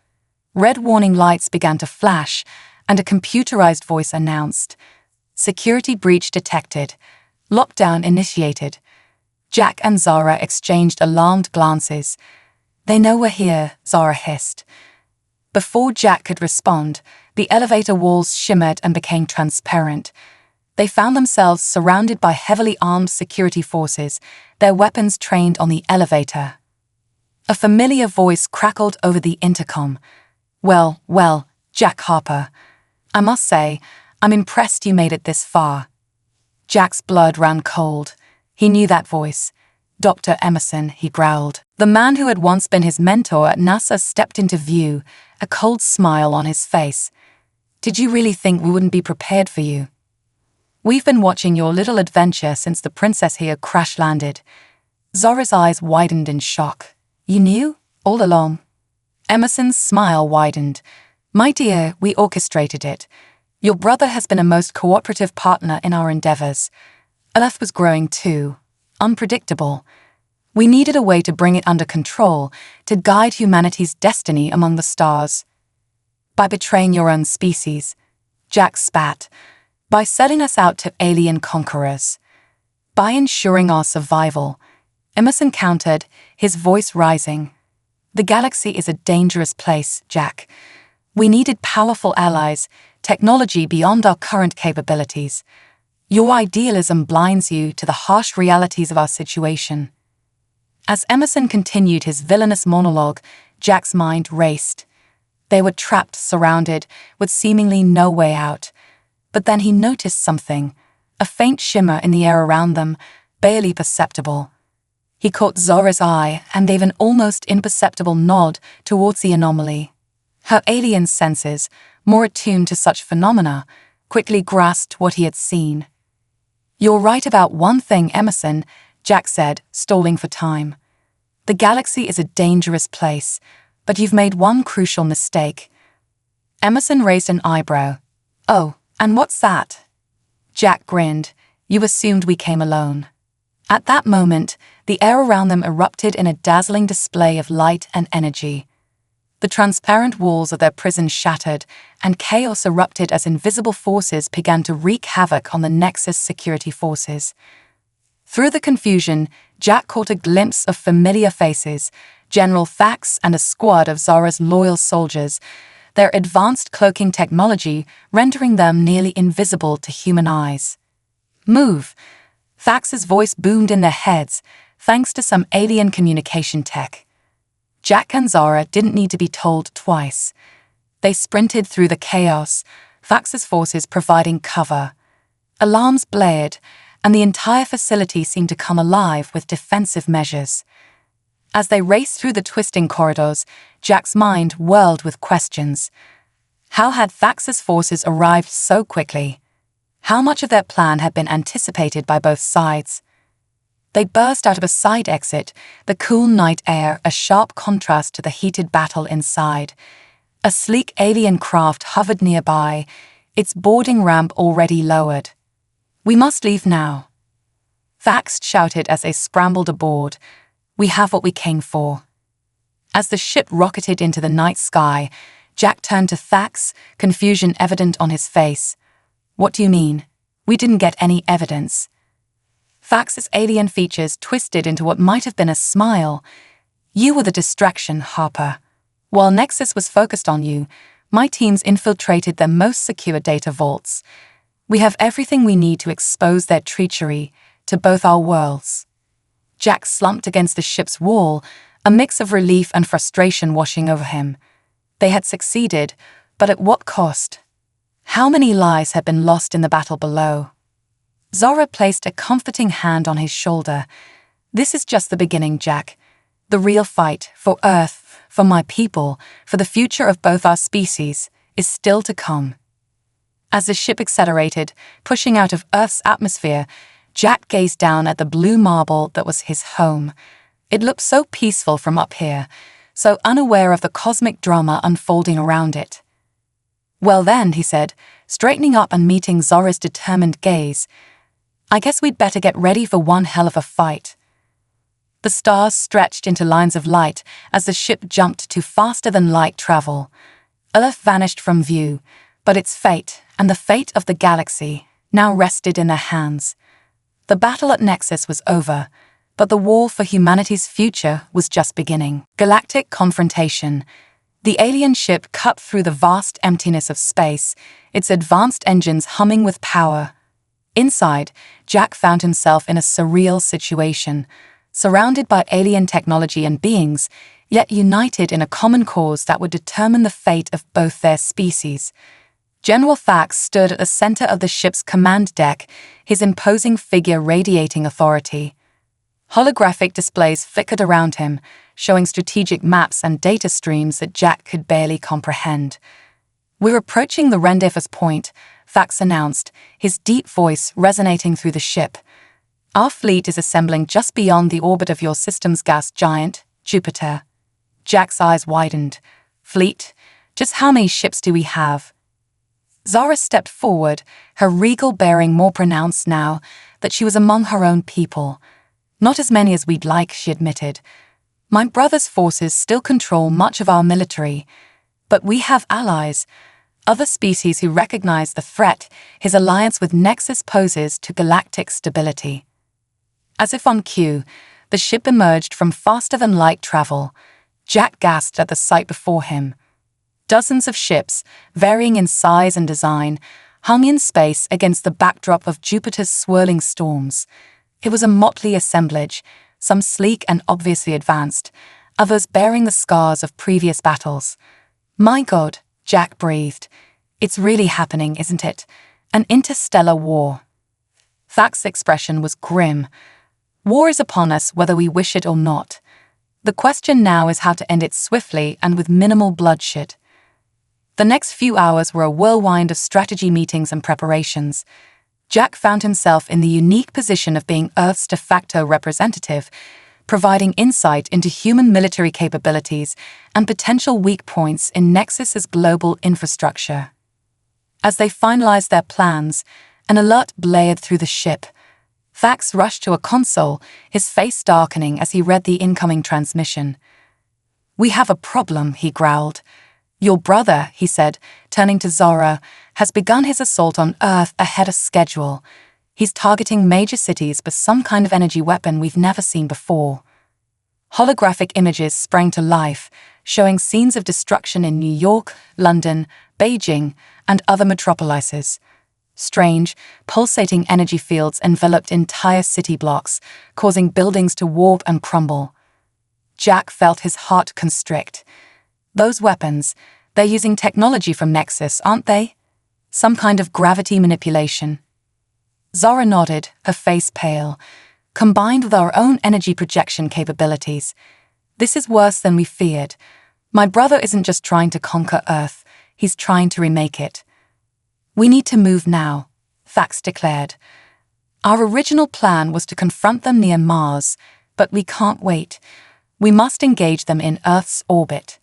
Speaker 1: Red warning lights began to flash, and a computerized voice announced, "Security breach detected. Lockdown initiated." Jack and Zara exchanged alarmed glances. "They know we're here," Zara hissed. Before Jack could respond, the elevator walls shimmered and became transparent. They found themselves surrounded by heavily armed security forces, their weapons trained on the elevator. A familiar voice crackled over the intercom. Well, Jack Harper. I must say, I'm impressed you made it this far." Jack's blood ran cold. He knew that voice. "Dr. Emerson," he growled. The man who had once been his mentor at NASA stepped into view, a cold smile on his face. "Did you really think we wouldn't be prepared for you? We've been watching your little adventure since the princess here crash-landed." Zora's eyes widened in shock. "You knew? All along?" Emerson's smile widened. "My dear, we orchestrated it. Your brother has been a most cooperative partner in our endeavors. Earth was growing too. Unpredictable. We needed a way to bring it under control, to guide humanity's destiny among the stars. By betraying your own species," Jack spat. "By selling us out to alien conquerors. By ensuring our survival," Emerson countered, his voice rising. "The galaxy is a dangerous place, Jack. We needed powerful allies, technology beyond our current capabilities. Your idealism blinds you to the harsh realities of our situation." As Emerson continued his villainous monologue, Jack's mind raced. They were trapped, surrounded, with seemingly no way out. But then he noticed something, a faint shimmer in the air around them, barely perceptible. He caught Zora's eye and gave an almost imperceptible nod towards the anomaly. Her alien senses, more attuned to such phenomena, quickly grasped what he had seen. "You're right about one thing, Emerson," Jack said, stalling for time. "The galaxy is a dangerous place, but you've made one crucial mistake." Emerson raised an eyebrow. "Oh, and what's that?" Jack grinned. "You assumed we came alone." At that moment, the air around them erupted in a dazzling display of light and energy. The transparent walls of their prison shattered, and chaos erupted as invisible forces began to wreak havoc on the Nexus security forces. Through the confusion, Jack caught a glimpse of familiar faces, General Thax and a squad of Zara's loyal soldiers, their advanced cloaking technology rendering them nearly invisible to human eyes. "Move!" Thax's voice boomed in their heads, thanks to some alien communication tech. Jack and Zara didn't need to be told twice. They sprinted through the chaos, Thax's forces providing cover. Alarms blared, and the entire facility seemed to come alive with defensive measures. As they raced through the twisting corridors, Jack's mind whirled with questions. How had Thax's forces arrived so quickly? How much of their plan had been anticipated by both sides? They burst out of a side exit, the cool night air a sharp contrast to the heated battle inside. A sleek alien craft hovered nearby, its boarding ramp already lowered. "We must leave now," Thax shouted as they scrambled aboard. "We have what we came for." As the ship rocketed into the night sky, Jack turned to Thax, confusion evident on his face. What do you mean? We didn't get any evidence. Fax's alien features twisted into what might have been a smile. You were the distraction, Harper. While Nexus was focused on you, my teams infiltrated their most secure data vaults. We have everything we need to expose their treachery to both our worlds. Jack slumped against the ship's wall, a mix of relief and frustration washing over him. They had succeeded, but at what cost? How many lives had been lost in the battle below? Zora placed a comforting hand on his shoulder. This is just the beginning, Jack. The real fight for Earth, for my people, for the future of both our species, is still to come. As the ship accelerated, pushing out of Earth's atmosphere, Jack gazed down at the blue marble that was his home. It looked so peaceful from up here, so unaware of the cosmic drama unfolding around it. Well then, he said, straightening up and meeting Zora's determined gaze, I guess we'd better get ready for one hell of a fight. The stars stretched into lines of light as the ship jumped to faster-than-light travel. Earth vanished from view, but its fate, and the fate of the galaxy, now rested in their hands. The battle at Nexus was over, but the war for humanity's future was just beginning. Galactic confrontation. The alien ship cut through the vast emptiness of space, its advanced engines humming with power. Inside, Jack found himself in a surreal situation, surrounded by alien technology and beings, yet united in a common cause that would determine the fate of both their species. General Fax stood at the center of the ship's command deck, his imposing figure radiating authority. Holographic displays flickered around him, showing strategic maps and data streams that Jack could barely comprehend. We're approaching the rendezvous point, Fax announced, his deep voice resonating through the ship. Our fleet is assembling just beyond the orbit of your system's gas giant, Jupiter. Jack's eyes widened. Fleet? Just how many ships do we have? Zara stepped forward, her regal bearing more pronounced now that she was among her own people. Not as many as we'd like, she admitted. My brother's forces still control much of our military, but we have allies, other species who recognize the threat his alliance with Nexus poses to galactic stability. As if on cue, the ship emerged from faster-than-light travel. Jack gasped at the sight before him. Dozens of ships, varying in size and design, hung in space against the backdrop of Jupiter's swirling storms. It was a motley assemblage, some sleek and obviously advanced, others bearing the scars of previous battles. My God, Jack breathed. It's really happening, isn't it? An interstellar war. Fax's expression was grim. War is upon us whether we wish it or not. The question now is how to end it swiftly and with minimal bloodshed. The next few hours were a whirlwind of strategy meetings and preparations. Jack found himself in the unique position of being Earth's de facto representative, providing insight into human military capabilities and potential weak points in Nexus's global infrastructure. As they finalized their plans, an alert blared through the ship. Fax rushed to a console, his face darkening as he read the incoming transmission. "We have a problem," he growled. "Your brother," he said, turning to Zora, "has begun his assault on Earth ahead of schedule. He's targeting major cities with some kind of energy weapon we've never seen before." Holographic images sprang to life, showing scenes of destruction in New York, London, Beijing, and other metropolises. Strange, pulsating energy fields enveloped entire city blocks, causing buildings to warp and crumble. Jack felt his heart constrict. Those weapons, they're using technology from Nexus, aren't they? Some kind of gravity manipulation. Zora nodded, her face pale. Combined with our own energy projection capabilities, this is worse than we feared. My brother isn't just trying to conquer Earth, he's trying to remake it. "We need to move now," Fax declared. "Our original plan was to confront them near Mars, but we can't wait. We must engage them in Earth's orbit."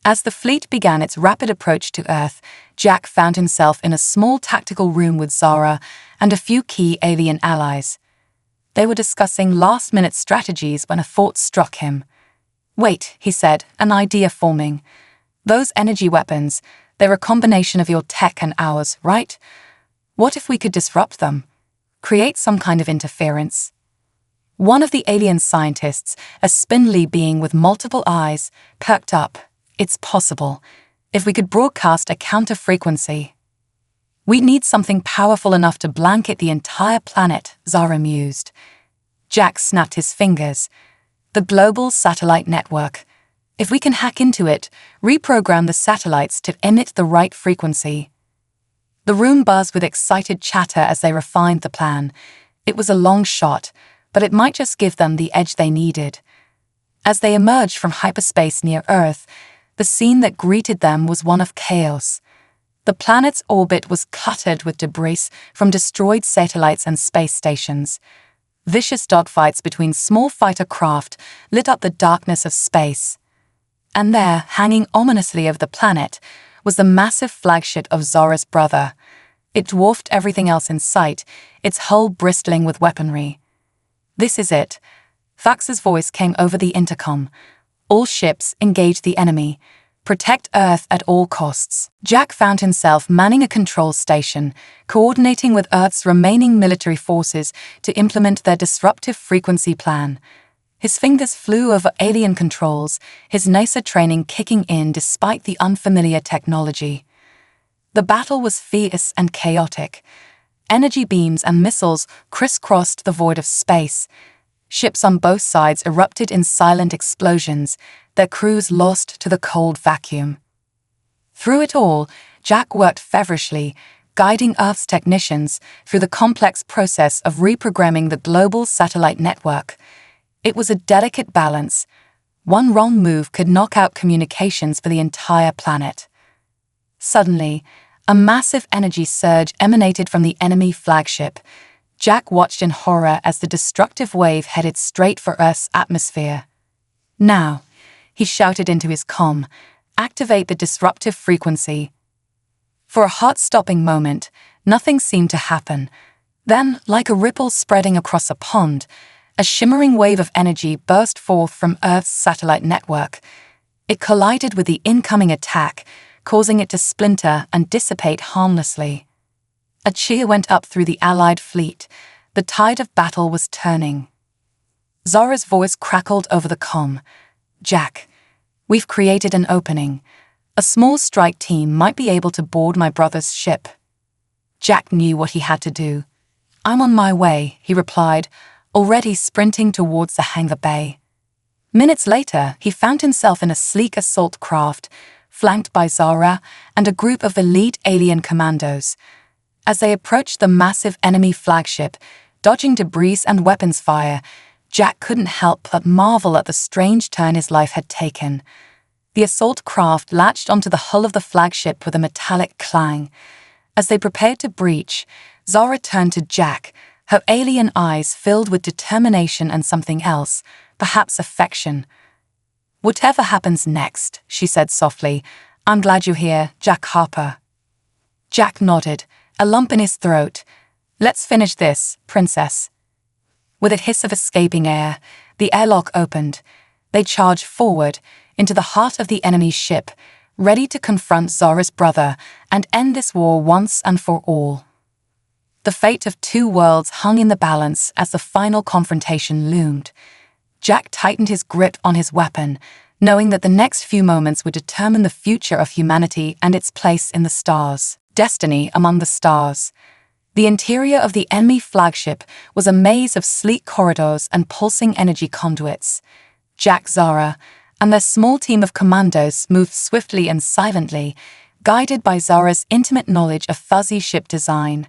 Speaker 1: As the fleet began its rapid approach to Earth, Jack found himself in a small tactical room with Zara and a few key alien allies. They were discussing last-minute strategies when a thought struck him. "Wait," he said, an idea forming. "Those energy weapons, they're a combination of your tech and ours, right? What if we could disrupt them? Create some kind of interference? One of the alien scientists, a spindly being with multiple eyes, perked up. It's possible. If we could broadcast a counter-frequency. We'd need something powerful enough to blanket the entire planet, Zara mused. Jack snapped his fingers. The global satellite network. If we can hack into it, reprogram the satellites to emit the right frequency. The room buzzed with excited chatter as they refined the plan. It was a long shot, but it might just give them the edge they needed. As they emerged from hyperspace near Earth, the scene that greeted them was one of chaos. The planet's orbit was cluttered with debris from destroyed satellites and space stations. Vicious dogfights between small fighter craft lit up the darkness of space. And there, hanging ominously over the planet, was the massive flagship of Zora's brother. It dwarfed everything else in sight, its hull bristling with weaponry. "This is it." Fax's voice came over the intercom. "All ships, engage the enemy. Protect Earth at all costs." Jack found himself manning a control station, coordinating with Earth's remaining military forces to implement their disruptive frequency plan. His fingers flew over alien controls, his NASA training kicking in despite the unfamiliar technology. The battle was fierce and chaotic. Energy beams and missiles crisscrossed the void of space. Ships on both sides erupted in silent explosions, their crews lost to the cold vacuum. Through it all, Jack worked feverishly, guiding Earth's technicians through the complex process of reprogramming the global satellite network. It was a delicate balance. One wrong move could knock out communications for the entire planet. Suddenly, a massive energy surge emanated from the enemy flagship. Jack watched in horror as the destructive wave headed straight for Earth's atmosphere. "Now," he shouted into his comm, "activate the disruptive frequency." For a heart-stopping moment, nothing seemed to happen. Then, like a ripple spreading across a pond, a shimmering wave of energy burst forth from Earth's satellite network. It collided with the incoming attack, causing it to splinter and dissipate harmlessly. A cheer went up through the Allied fleet. The tide of battle was turning. Zora's voice crackled over the comm. "Jack, we've created an opening. A small strike team might be able to board my brother's ship." Jack knew what he had to do. "I'm on my way," he replied, already sprinting towards the hangar bay. Minutes later, he found himself in a sleek assault craft, flanked by Zora and a group of elite alien commandos. As they approached the massive enemy flagship, dodging debris and weapons fire, Jack couldn't help but marvel at the strange turn his life had taken. The assault craft latched onto the hull of the flagship with a metallic clang. As they prepared to breach, Zora turned to Jack, her alien eyes filled with determination and something else, perhaps affection. "Whatever happens next," she said softly, "I'm glad you're here, Jack Harper." Jack nodded, a lump in his throat. "Let's finish this, Princess." With a hiss of escaping air, the airlock opened. They charged forward, into the heart of the enemy's ship, ready to confront Zora's brother and end this war once and for all. The fate of two worlds hung in the balance as the final confrontation loomed. Jack tightened his grip on his weapon, knowing that the next few moments would determine the future of humanity and its place in the stars. Destiny among the stars. The interior of the enemy flagship was a maze of sleek corridors and pulsing energy conduits. Jack, Zora, and their small team of commandos moved swiftly and silently, guided by Zora's intimate knowledge of fuzzy ship design.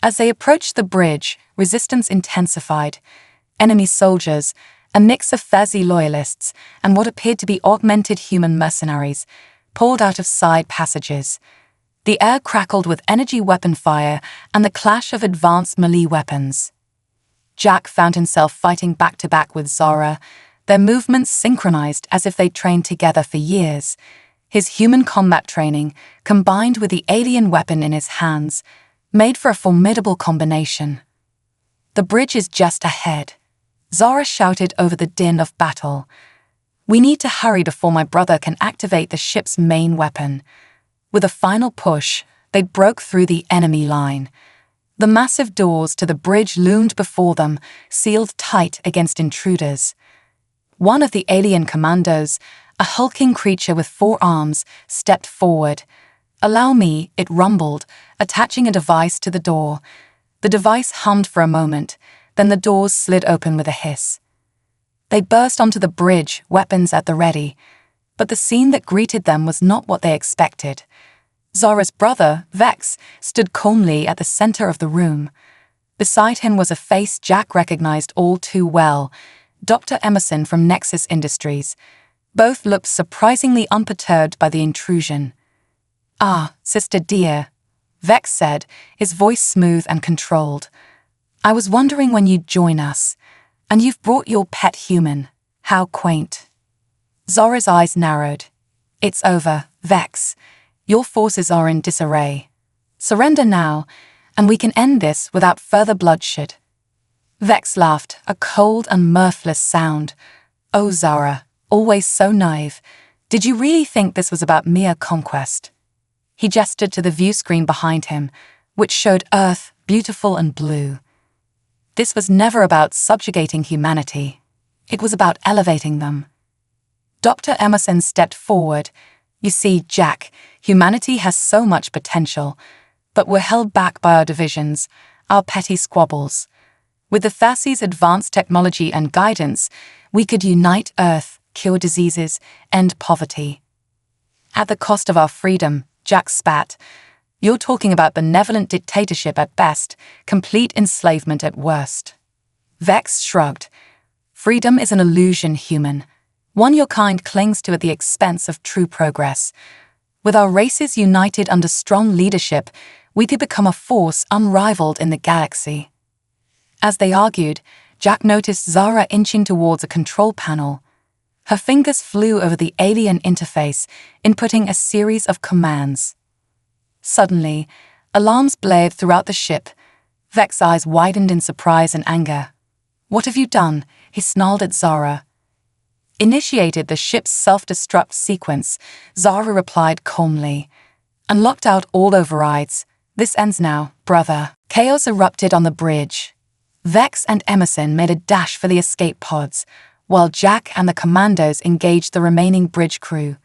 Speaker 1: As they approached the bridge, resistance intensified. Enemy soldiers, a mix of fuzzy loyalists and what appeared to be augmented human mercenaries, poured out of side passages. The air crackled with energy weapon fire and the clash of advanced melee weapons. Jack found himself fighting back-to-back with Zora, their movements synchronized as if they'd trained together for years. His human combat training, combined with the alien weapon in his hands, made for a formidable combination. "The bridge is just ahead," Zora shouted over the din of battle. "We need to hurry before my brother can activate the ship's main weapon." With a final push, they broke through the enemy line. The massive doors to the bridge loomed before them, sealed tight against intruders. One of the alien commandos, a hulking creature with 4 arms, stepped forward. "Allow me," it rumbled, attaching a device to the door. The device hummed for a moment, then the doors slid open with a hiss. They burst onto the bridge, weapons at the ready. But the scene that greeted them was not what they expected. Zara's brother, Vex, stood calmly at the center of the room. Beside him was a face Jack recognized all too well, Dr. Emerson from Nexus Industries. Both looked surprisingly unperturbed by the intrusion. "Ah, sister dear," Vex said, his voice smooth and controlled. "I was wondering when you'd join us. And you've brought your pet human. How quaint." Zara's eyes narrowed. "It's over, Vex. Your forces are in disarray. Surrender now, and we can end this without further bloodshed." Vex laughed, a cold and mirthless sound. "Oh, Zara, always so naive. Did you really think this was about mere conquest?" He gestured to the view screen behind him, which showed Earth, beautiful and blue. "This was never about subjugating humanity. It was about elevating them." Dr. Emerson stepped forward. "You see, Jack, humanity has so much potential, but we're held back by our divisions, our petty squabbles. With the Thassy's advanced technology and guidance, we could unite Earth, cure diseases, end poverty." "At the cost of our freedom," Jack spat. "You're talking about benevolent dictatorship at best, complete enslavement at worst." Vex shrugged. "Freedom is an illusion, human. One your kind clings to at the expense of true progress. With our races united under strong leadership, we could become a force unrivaled in the galaxy." As they argued, Jack noticed Zara inching towards a control panel. Her fingers flew over the alien interface, inputting a series of commands. Suddenly, alarms blared throughout the ship. Vex's eyes widened in surprise and anger. "What have you done?" he snarled at Zara. "Initiated the ship's self-destruct sequence," Zara replied calmly. "Unlocked out all overrides. This ends now, brother." Chaos erupted on the bridge. Vex and Emerson made a dash for the escape pods, while Jack and the commandos engaged the remaining bridge crew.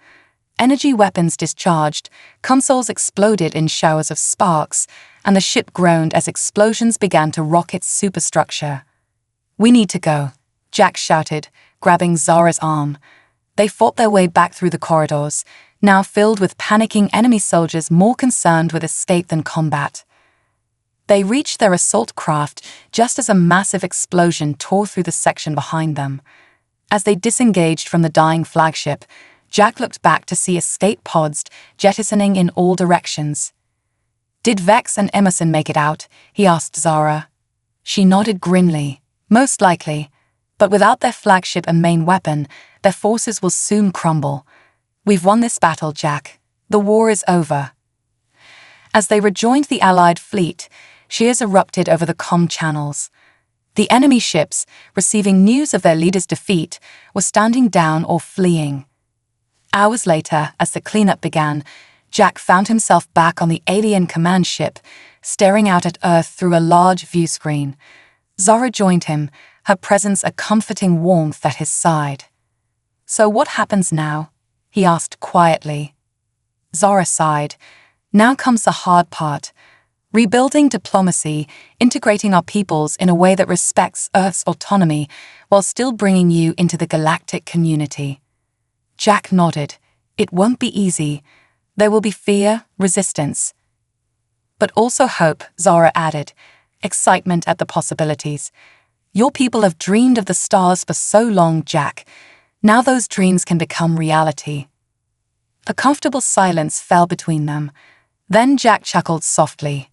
Speaker 1: Energy weapons discharged, consoles exploded in showers of sparks, and the ship groaned as explosions began to rock its superstructure. "We need to go," Jack shouted, grabbing Zara's arm. They fought their way back through the corridors, now filled with panicking enemy soldiers more concerned with escape than combat. They reached their assault craft just as a massive explosion tore through the section behind them. As they disengaged from the dying flagship, Jack looked back to see escape pods jettisoning in all directions. "Did Vex and Emerson make it out?" he asked Zara. She nodded grimly. "Most likely. But without their flagship and main weapon, their forces will soon crumble. We've won this battle, Jack. The war is over." As they rejoined the Allied fleet, cheers erupted over the comm channels. The enemy ships, receiving news of their leader's defeat, were standing down or fleeing. Hours later, as the cleanup began, Jack found himself back on the alien command ship, staring out at Earth through a large view screen. Zara joined him, her presence a comforting warmth at his side. "So what happens now?" he asked quietly. Zara sighed. "Now comes the hard part. Rebuilding diplomacy, integrating our peoples in a way that respects Earth's autonomy while still bringing you into the galactic community." Jack nodded. "It won't be easy. There will be fear, resistance. But also hope," Zara added, excitement at the possibilities. "Your people have dreamed of the stars for so long, Jack. Now those dreams can become reality." A comfortable silence fell between them. Then Jack chuckled softly.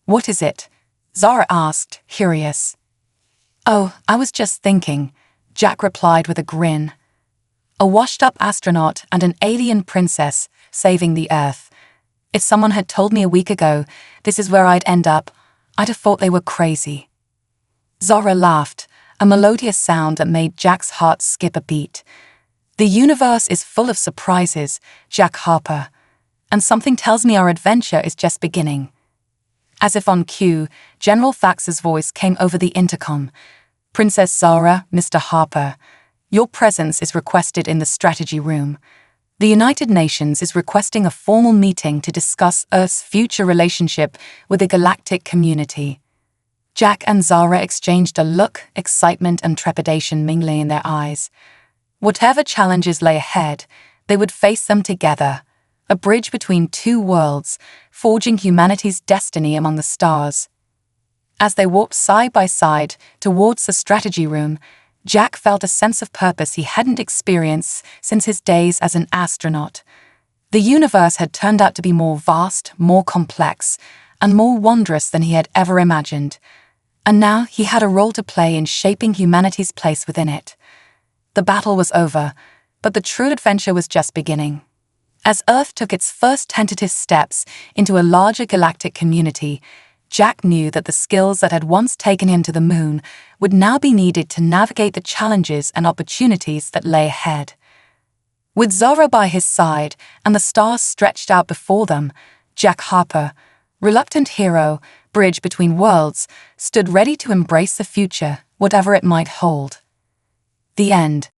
Speaker 1: "What is it?" Zara asked, curious. "Oh, I was just thinking," Jack replied with a grin. "A washed-up astronaut and an alien princess saving the Earth. If someone had told me a week ago this is where I'd end up, I'd have thought they were crazy." Zara laughed, a melodious sound that made Jack's heart skip a beat. "The universe is full of surprises, Jack Harper. and something tells me our adventure is just beginning." As if on cue, General Fax's voice came over the intercom. "Princess Zara, Mr. Harper, your presence is requested in the strategy room. The United Nations is requesting a formal meeting to discuss Earth's future relationship with the galactic community." Jack and Zara exchanged a look, excitement and trepidation mingling in their eyes. Whatever challenges lay ahead, they would face them together, a bridge between two worlds, forging humanity's destiny among the stars. As they walked side by side towards the strategy room, Jack felt a sense of purpose he hadn't experienced since his days as an astronaut. The universe had turned out to be more vast, more complex, and more wondrous than he had ever imagined. And now he had a role to play in shaping humanity's place within it. The battle was over, but the true adventure was just beginning. As Earth took its first tentative steps into a larger galactic community, Jack knew that the skills that had once taken him to the moon would now be needed to navigate the challenges and opportunities that lay ahead. With Zara by his side and the stars stretched out before them, Jack Harper, reluctant hero, bridge between worlds, stood ready to embrace the future, whatever it might hold. The end.